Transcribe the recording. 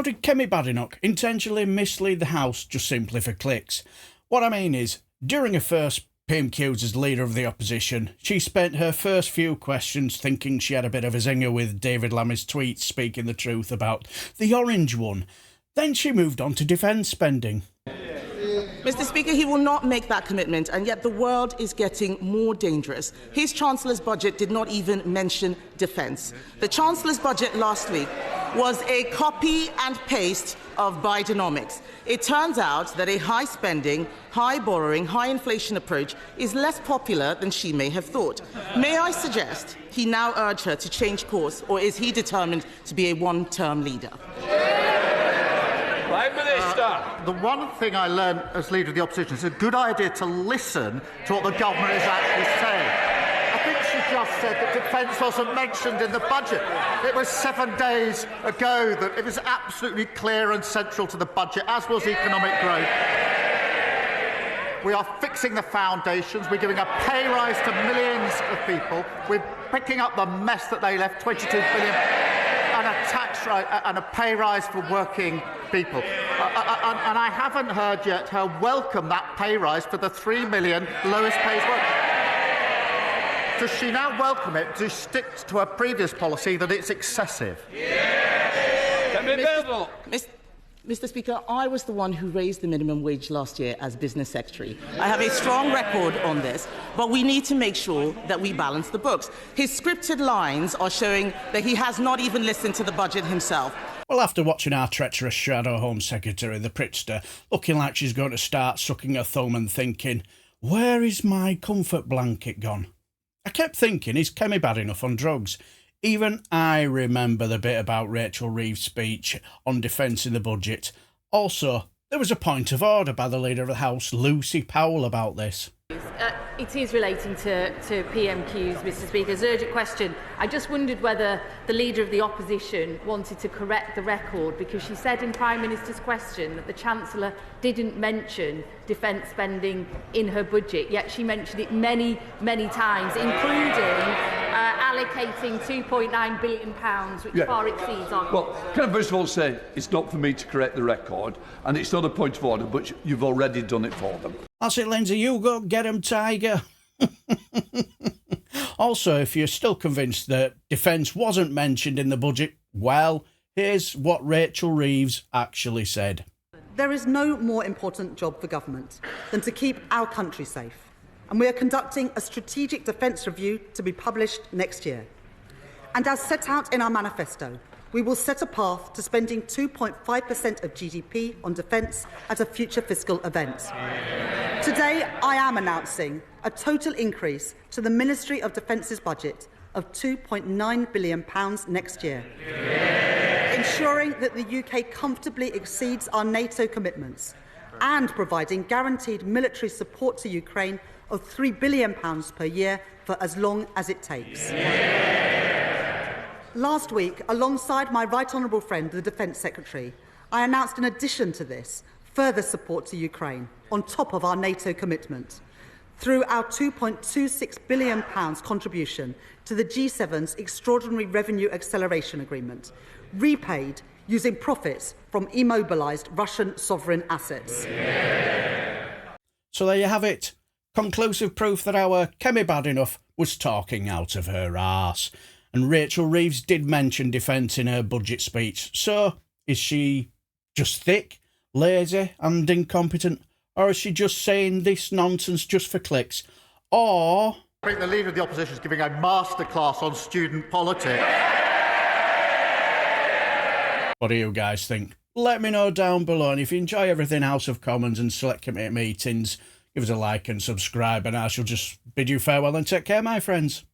How did Kemi Badenoch intentionally mislead the House just simply for clicks? What I mean is, during her first PMQs as leader of the opposition, she spent her first few questions thinking she had a bit of a zinger with David Lammy's tweets speaking the truth about the orange one. Then she moved on to defence spending. Mr. Speaker, he will not make that commitment, and yet the world is getting more dangerous. His Chancellor's budget did not even mention defence. The Chancellor's budget last week was a copy and paste of Bidenomics. It turns out that a high spending, high borrowing, high inflation approach is less popular than she may have thought. May I suggest he now urge her to change course, or is he determined to be a one-term leader? Prime Minister. The one thing I learned as Leader of the Opposition is it's a good idea to listen to what the government is actually saying. I think she just said that defence wasn't mentioned in the budget. It was 7 days ago that it was absolutely clear and central to the budget, as was economic growth. We are fixing the foundations. We're giving a pay rise to millions of people. We're picking up the mess that they left, 22 billion, and a tax rise and a pay rise for working people. And I haven't heard yet her welcome that pay rise for the 3 million lowest paid workers. Does she now welcome it to stick to her previous policy that it's excessive? Kemi Badenoch. Mr. Speaker, I was the one who raised the minimum wage last year as Business Secretary. I have a strong record on this, but we need to make sure that we balance the books. His scripted lines are showing that he has not even listened to the budget himself. Well, after watching our treacherous Shadow Home Secretary, the Pritster, looking like she's going to start sucking her thumb and thinking, where is my comfort blanket gone? I kept thinking, is Kemi Badenoch on drugs? Even I remember the bit about Rachel Reeves' speech on defence in the budget. Also, there was a point of order by the Leader of the House, Lucy Powell, about this. It is relating to PMQs, Mr. Speaker. It's an urgent question. I just wondered whether the Leader of the Opposition wanted to correct the record, because she said in Prime Minister's question that the Chancellor didn't mention defence spending in her budget, yet she mentioned it many, many times, including allocating £2.9 billion, which far exceeds our... Well, can I first of all say it's not for me to correct the record, and it's not a point of order, but you've already done it for them. That's it, Lindsay. You go get him, Tiger. Also, if you're still convinced that defence wasn't mentioned in the budget, well, here's what Rachel Reeves actually said. There is no more important job for government than to keep our country safe. And we are conducting a strategic defence review to be published next year. And as set out in our manifesto, we will set a path to spending 2.5% of GDP on defence at a future fiscal event. Today, I am announcing a total increase to the Ministry of Defence's budget of £2.9 billion next year, ensuring that the UK comfortably exceeds our NATO commitments and providing guaranteed military support to Ukraine of £3 billion per year for as long as it takes. Last week, alongside my right honourable friend, the Defence Secretary, I announced in addition to this, further support to Ukraine, on top of our NATO commitment, through our £2.26 billion contribution to the G7's Extraordinary Revenue Acceleration Agreement, repaid using profits from immobilised Russian sovereign assets. So there you have it. Conclusive proof that our Kemi Badenoch was talking out of her arse. And Rachel Reeves did mention defence in her budget speech. So, is she just thick, lazy and incompetent? Or is she just saying this nonsense just for clicks? Or... I think the Leader of the Opposition is giving a masterclass on student politics. What do you guys think? Let me know down below. And if you enjoy everything House of Commons and Select Committee meetings, give us a like and subscribe. And I shall just bid you farewell and take care, my friends.